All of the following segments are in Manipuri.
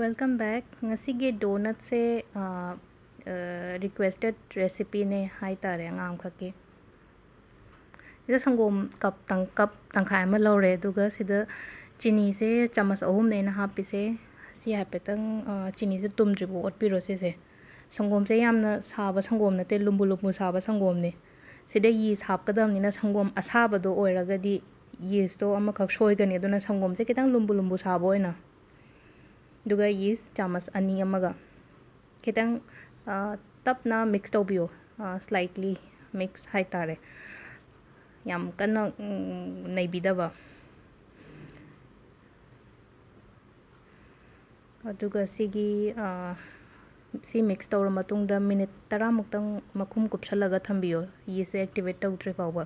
Welcome back. Ngasige donut se requested recipe ne hai tare ngam khake. Ida sangom cup tangkhai ma lore duga sida chini se chamas ahum ne na hapi se si hapetang chini se tumdribo otpiro se sangom se yamna saba sangom na te lumbu saba sangom ne sida yeast hapkadam ni na sangom asaba do oiragadi yeast to amakhak soigani aduna sangom se kitang lumbu saba oina duga yeast chamas ani amaga kitang tapna mix tawbiyo slightly mix haitare yam kana naibidaba aduga sigi si mix tawra matungda minute 10 muktang makhum kupsalaga thambiyo yeast activate tawdre fawba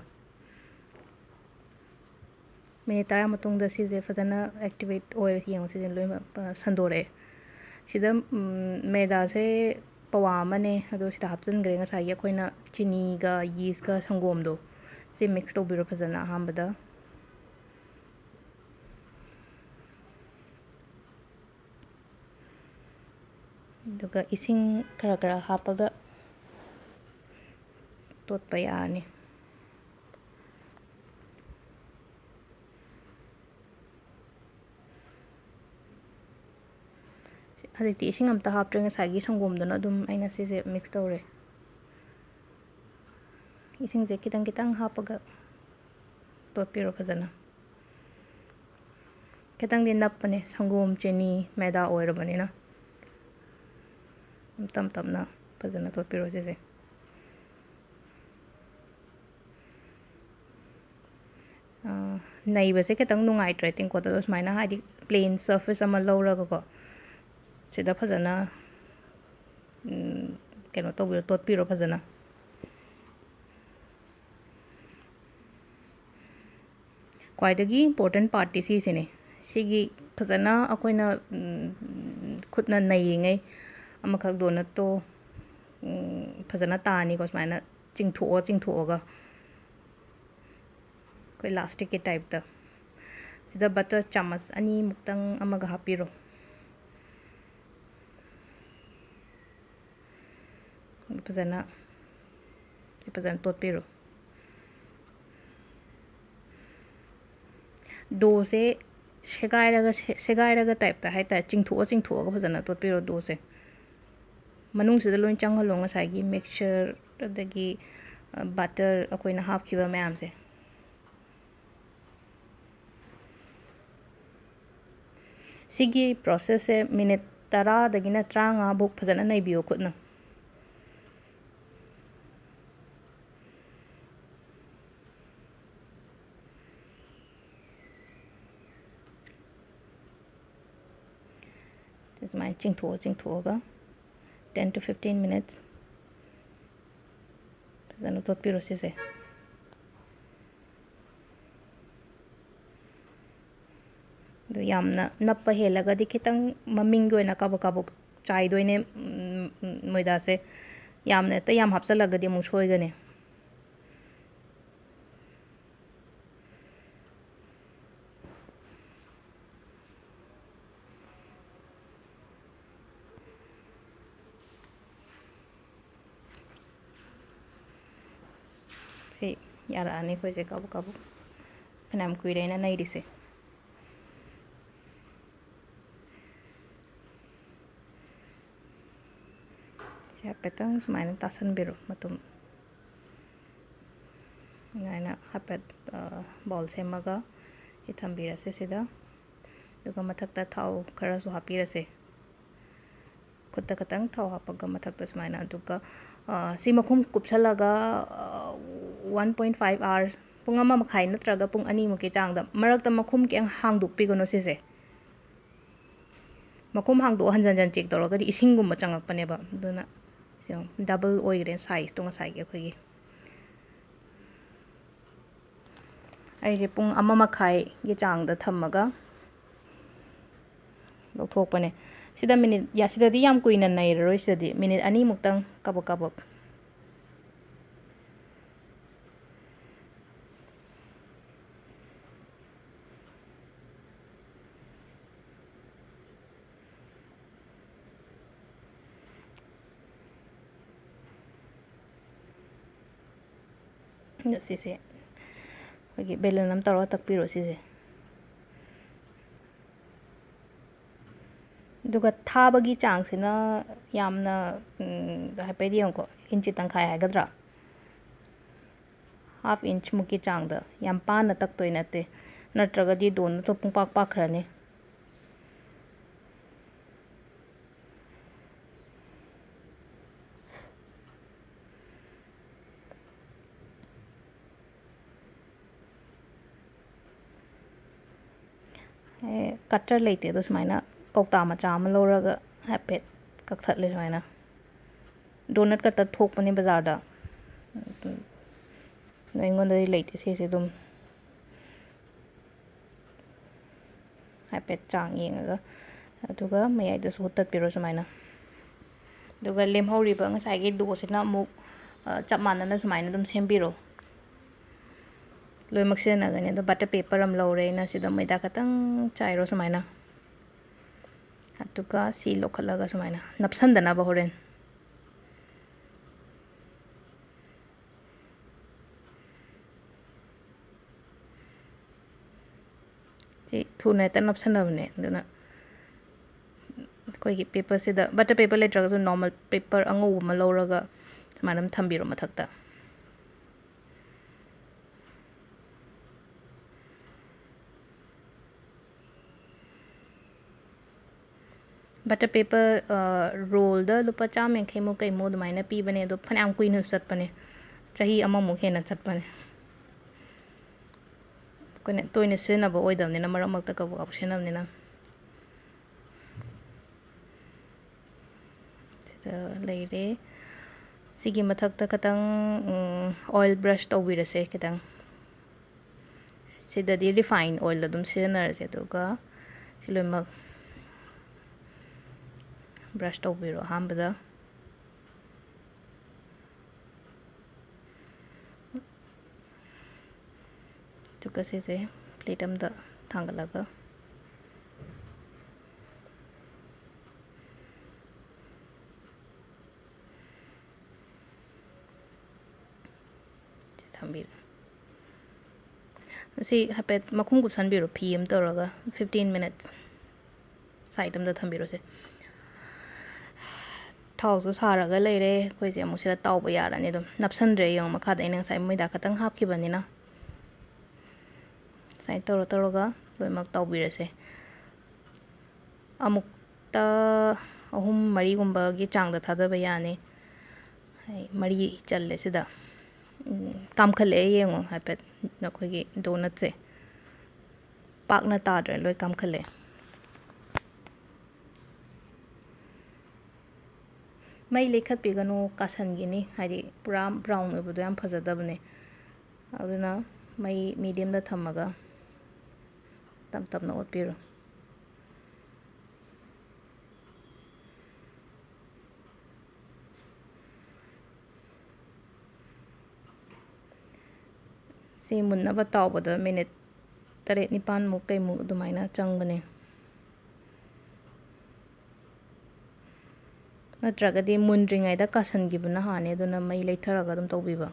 minute 10 matungda sije fazana activate oil yang sije loi sandore sida meda se pawa mane ado sida hapjan gre nga sai yakoina chini ga yeast ga sangom do si mix to biro fazana hambada duga ising kara hapaga tot payani Haditi ising amta haptre nga sagi sangom do na dum aina sije mix tawre ising je kitang hapaga tot piro fazana kitang din napane sangom chini meda oira bani na tam na fazana tot piro sije nai base kitang nungai tre ting ko to smaina hadi plain surface ama lawra ko sida fazana keno to biro tot piro fazana kwaidagi important part ti si sine sigi fazana akoina khutna nai amakhak donut to fazana tani ko smaina chingtho ga koi elastic ke type da sida butter chamas ani muktang amaga hapiro fazana tot piro do se segairaga type ta haita chingtho ga fazana tot piro do se manung sida loin changhalo nga sai gi mixture adagi butter akoina hapkiba mayam se sigi process se minute 10 dagina 30 buk fazana naibiyo khutna this is my chingtho ga 10 to 15 minutes fazana tot piro se do yamna nappa helaga di kitang maming go na kabuk chai doine moida se yamna ta yam hapsalaga di mu soi gane si yara ani ko je kabuk panam kuirena nai dise hapetang sumaina tasan biro matum naina hapet ball semaga ithambira se sida duga mathakta thau khara su hapira se kutta katang thau hapaga mathakta sumaina duga si makhum kupsalaga 1.5 hours punga ma makhai natraga pung ani muke changda marakta makhum ke hangduk pigono se makhum hangdo hanjan check toroga di isingum changak paneba duna double oil size to ngasai ge khoi ai je pung ama makhai ge chang da thamaga lokthok pane sida minute ya sida di yam kuina nai roi sida di minute ani muktang kabak ꯁꯤꯁꯦ ꯑꯩꯈꯣꯏꯒꯤ ꯕꯦꯂꯟ ꯑꯃ ꯇꯧꯔꯒ ꯇꯛꯄꯤꯔꯣ ꯁꯤꯁꯦ ꯑꯗꯨꯒ ꯊꯥꯕꯒꯤ ꯆꯥꯡꯁꯤꯅ ꯌꯥꯝꯅ ꯍꯥꯏꯐꯦꯠ ꯌꯦꯡꯉꯨꯀꯣ ꯏꯟꯆꯤ ꯇꯪꯈꯥꯏ ꯍꯥꯏꯒꯗ꯭ꯔꯥ ꯍꯥꯐ ꯏꯟꯆ ꯃꯨꯛꯀꯤ ꯆꯥꯡꯗ ꯌꯥꯝ ꯄꯥꯅ ꯇꯛꯇꯣꯏ ꯅꯠꯇꯦ ꯅꯠꯇ꯭ꯔꯒꯗꯤ ꯗꯣꯅꯠꯇꯣ ꯄꯨꯡꯄꯥꯛ ꯄꯥꯛꯈ꯭ꯔꯅꯤ ꯀꯠꯇꯔ ꯂꯩꯇꯦ ꯑꯗꯣ ꯁꯨꯃꯥꯏꯅ ꯀꯧꯇꯥ ꯃꯆꯥ ꯑꯃ ꯂꯧꯔꯒ ꯍꯥꯏꯐꯦꯠ ꯀꯛꯊꯠꯂꯦ ꯁꯨꯃꯥꯏꯅ ꯗꯣꯅꯠ ꯀꯠꯇꯔ ꯊꯣꯛꯄꯅꯦ ꯕꯖꯥꯔꯗ ꯑꯩꯉꯣꯟꯗꯗꯤ ꯂꯩꯇꯦ ꯁꯤꯁꯦ ꯑꯗꯨꯝ ꯍꯥꯏꯐꯦꯠ ꯆꯥꯡ ꯌꯦꯡꯉꯒ ꯑꯗꯨꯒ ꯃꯌꯥꯏꯗꯁꯨ ꯍꯨꯠꯇꯠꯄꯤꯔꯣ ꯁꯨꯃꯥꯏꯅ ꯑꯗꯨꯒ ꯂꯦꯝꯍꯧꯔꯤꯕ ꯉꯁꯥꯏꯒꯤ ꯗꯣꯁꯤꯅ ꯑꯃꯨꯛ ꯆꯞ ꯃꯥꯟꯅꯅ ꯁꯨꯃꯥꯏꯅ ꯑꯗꯨꯝ ꯁꯦꯝꯕꯤꯔꯣ ꯂꯣꯏꯅꯃꯛ ꯁꯤꯖꯤꯟꯅꯒꯅꯤ ꯑꯗꯣ ꯕꯇꯔ ꯄꯦꯄꯔ ꯑꯃ ꯂꯧꯔꯦ ꯑꯩꯅ ꯁꯤꯗ ꯃꯩꯗꯥ ꯈꯇꯪ ꯆꯥꯏꯔꯣ ꯁꯨꯃꯥꯏꯅ ꯑꯗꯨꯒ ꯁꯤ ꯂꯧꯈꯠꯂꯒ ꯁꯨꯃꯥꯏꯅ ꯅꯞꯁꯟꯗꯅꯕ ꯍꯣꯔꯦꯟ ꯁꯤ ꯊꯨꯅ ꯍꯦꯛꯇ ꯅꯞꯁꯟꯅꯕꯅꯦ ꯑꯗꯨꯅ ꯑꯩꯈꯣꯏꯒꯤ ꯄꯦꯄꯔꯁꯤꯗ ꯕꯇꯔ ꯄꯦꯄꯔ ꯂꯩꯇ꯭ꯔꯒꯁꯨ ꯅꯣꯔꯃꯦꯜ ꯄꯦꯄꯔ ꯑꯉꯧꯕ ꯑꯃ ꯂꯧꯔꯒ ꯁꯨꯃꯥꯏꯅ ꯑꯗꯨꯝ ꯊꯝꯕꯤꯔꯣ ꯃꯊꯛꯇ ꯕꯇꯔ ꯄꯦꯄꯔ ꯔꯣꯜꯗ ꯂꯨꯄꯥ 150ꯃꯨꯛ ꯀꯩꯃꯨꯛ ꯑꯗꯨꯃꯥꯏꯅ ꯄꯤꯕꯅꯦ ꯑꯗꯣ ꯐꯅꯌꯥꯝ ꯀꯨꯏꯅꯁꯨ ꯆꯠꯄꯅꯦ ꯆꯍꯤ ꯑꯃꯃꯨꯛ ꯍꯦꯟꯅ ꯆꯠꯄꯅꯦ ꯑꯩꯈꯣꯏꯅ ꯇꯣꯏꯅ ꯁꯤꯖꯤꯟꯅꯕ ꯑꯣꯏꯗꯕꯅꯤꯅ ꯃꯔꯛ ꯃꯔꯛꯇ ꯀꯕꯛ ꯀꯕꯛ ꯁꯤꯖꯤꯟꯅꯕꯅꯤꯅ ꯁꯤꯗ ꯂꯩꯔꯦ ꯁꯤꯒꯤ ꯃꯊꯛꯇ ꯈꯤꯇꯪ ꯑꯣꯏꯜ ꯕ꯭ꯔꯁ ꯇꯧꯕꯤꯔꯁꯦ ꯈꯤꯇꯪ ꯁꯤꯗꯗꯤ ꯔꯤꯐꯥꯏꯟ ꯑꯣꯏꯜ ꯑꯗꯨꯝ ꯁꯤꯖꯤꯟꯅꯔꯁꯦ ꯑꯗꯨꯒ ꯁꯤ ꯂꯣꯏꯅꯃꯛ ꯕ꯭ꯔꯁ ꯇꯧꯕꯤꯔꯣ ꯑꯍꯥꯟꯕꯗ ꯑꯗꯨꯒ ꯁꯤꯁꯦ ꯄ꯭ꯂꯦꯠ ꯑꯃꯗ ꯊꯥꯡꯒꯠꯂꯒ ꯊꯝꯕꯤꯔꯣ ꯁꯤ ꯍꯥꯏꯐꯦꯠ ꯃꯈꯨꯝ ꯀꯨꯞꯁꯟꯕꯤꯔꯣ ꯐꯤ ꯑꯃ ꯇꯧꯔꯒ 15 ꯃꯤꯅꯠꯁ ꯁꯥꯏꯠ ꯑꯃꯗ ꯊꯝꯕꯤꯔꯣꯁꯦ ꯊꯥꯎꯁꯨ ꯁꯥꯔꯒ ꯂꯩꯔꯦ ꯑꯩꯈꯣꯏꯁꯦ ꯑꯃꯨꯛ ꯁꯤꯗ ꯇꯥꯎꯕ ꯌꯥꯔꯅꯤ ꯑꯗꯨꯝ ꯅꯞꯁꯟꯗ꯭ꯔꯦ ꯌꯦꯡꯉꯣ ꯃꯈꯥꯗ ꯑꯩꯅ ꯉꯁꯥꯏ ꯃꯣꯏꯗꯥ ꯈꯛꯇꯪ ꯍꯥꯞꯈꯤꯕꯅꯤꯅ ꯁꯨꯃꯥꯏꯅ ꯇꯧꯔꯒ ꯂꯣꯏꯅꯃꯛ ꯇꯥꯎꯕꯤꯔꯁꯦ ꯑꯃꯨꯛꯇ 3-4ꯒꯨꯝꯕꯒꯤ ꯆꯥꯡꯗ ꯊꯥꯗꯕ ꯌꯥꯅꯤ 4 ꯆꯜꯂꯦ ꯁꯤꯗ ꯀꯥꯝꯈꯠꯂꯛꯑꯦ ꯌꯦꯡꯉꯣ ꯍꯥꯏꯐꯦꯠ ꯑꯩꯈꯣꯏꯒꯤ ꯗꯣꯅꯠꯁꯦ ꯄꯥꯛꯅ ꯇꯥꯗ꯭ꯔꯦ ꯂꯣꯏ ꯀꯥꯝꯈꯠꯂꯛꯑꯦ ꯃꯩ ꯂꯩꯈꯠꯄꯤꯒꯅꯨ ꯀꯥꯁꯟꯈꯤꯅꯤ ꯍꯥꯏꯗꯤ ꯄꯨꯔꯥ ꯕ꯭ꯔꯥꯎꯟ ꯑꯣꯏꯕꯗꯣ ꯌꯥꯝ ꯐꯖꯗꯕꯅꯦ ꯑꯗꯨꯅ ꯃꯩ ꯃꯤꯗꯤꯌꯝꯗ ꯊꯝꯃꯒ ꯇꯞ ꯇꯞꯅ ꯑꯣꯠꯄꯤꯔꯣ ꯁꯤ ꯃꯨꯟꯅꯕ ꯇꯥꯎꯕꯗ ꯃꯤꯅꯤꯠ 8-9ꯃꯨꯛ ꯀꯩꯃꯨꯛ ꯑꯗꯨꯃꯥꯏꯅ ꯆꯪꯕꯅꯦ ꯅꯠꯇ꯭ꯔꯒꯗꯤ ꯃꯨꯟꯗ꯭ꯔꯤꯉꯩꯗ ꯀꯥꯁꯟꯈꯤꯕꯅ ꯍꯥꯟꯅꯤ ꯑꯗꯨꯅ ꯃꯩ ꯂꯩꯊꯔꯒ ꯑꯗꯨꯝ ꯇꯧꯕꯤꯕ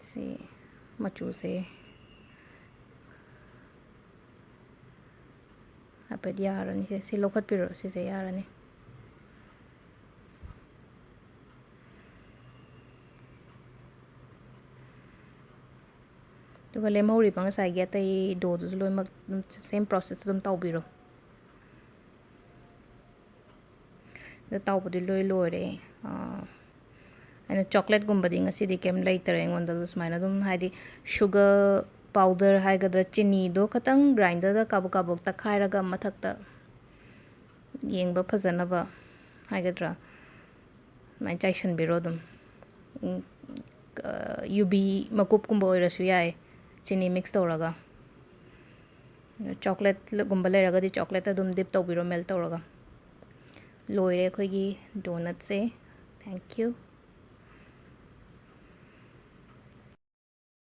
ꯁꯤ ꯃꯆꯨꯁꯦ ꯍꯥꯏꯐꯦꯠ ꯌꯥꯔꯅꯤ ꯁꯤ ꯂꯧꯈꯠꯄꯤꯔꯣ ꯁꯤꯁꯦ ꯌꯥꯔꯅꯤ ꯑꯗꯨꯒ ꯂꯦꯝꯍꯧꯔꯤꯕ ꯉꯁꯥꯏꯒꯤ ꯑꯇꯩ ꯗꯣꯗꯨꯁꯨ ꯂꯣꯏꯅꯃꯛ ꯑꯗꯨꯝ ꯁꯦꯝ ꯄ꯭ꯔꯣꯁꯦꯁ ꯑꯗꯨꯝ ꯇꯧꯕꯤꯔꯣ ꯑꯗ ꯇꯧꯕꯗꯤ ꯂꯣꯏꯔꯦ ꯑꯩꯅ ꯆꯣꯀ꯭ꯂꯦꯠꯀꯨꯝꯕꯗꯤ ꯉꯁꯤꯗꯤ ꯀꯩꯝ ꯂꯩꯇꯔꯦ ꯑꯩꯉꯣꯟꯗ ꯁꯨꯃꯥꯏꯅ ꯑꯗꯨꯝ ꯍꯥꯏꯗꯤ ꯁꯨꯒꯔ ꯄꯥꯎꯗꯔ ꯍꯥꯏꯒꯗ꯭ꯔꯥ ꯆꯤꯅꯤꯗꯣ ꯈꯇꯪ ꯒ꯭ꯔꯥꯏꯟꯗꯔꯗ ꯀꯥꯕꯛ ꯀꯥꯕꯛ ꯇꯛꯈꯥꯏꯔꯒ ꯃꯊꯛꯇ ꯌꯦꯡꯕ ꯐꯖꯅꯕ ꯍꯥꯏꯒꯗ꯭ꯔꯥ ꯁꯨꯃꯥꯏꯅ ꯆꯥꯏꯁꯤꯟꯕꯤꯔꯣ ꯑꯗꯨꯝ ꯌꯨꯕꯤ ꯃꯀꯨꯞꯀꯨꯝꯕ ꯑꯣꯏꯔꯁꯨ ꯌꯥꯏ ꯆꯤꯅꯤ ꯃꯤꯛꯁ ꯇꯧꯔꯒ ꯆꯣꯀ꯭ꯂꯦꯠꯒꯨꯝꯕ ꯂꯩꯔꯒꯗꯤ ꯆꯣꯀ꯭ꯂꯦꯠꯇ ꯑꯗꯨꯝ ꯗꯤꯞ ꯇꯧꯕꯤꯔꯣ ꯃꯦꯜ ꯇꯧꯔꯒ ꯂꯣꯏꯔꯦ ꯑꯩꯈꯣꯏꯒꯤ ꯗꯣꯅꯠꯁꯦ ꯊꯦꯡꯛ ꯌꯨ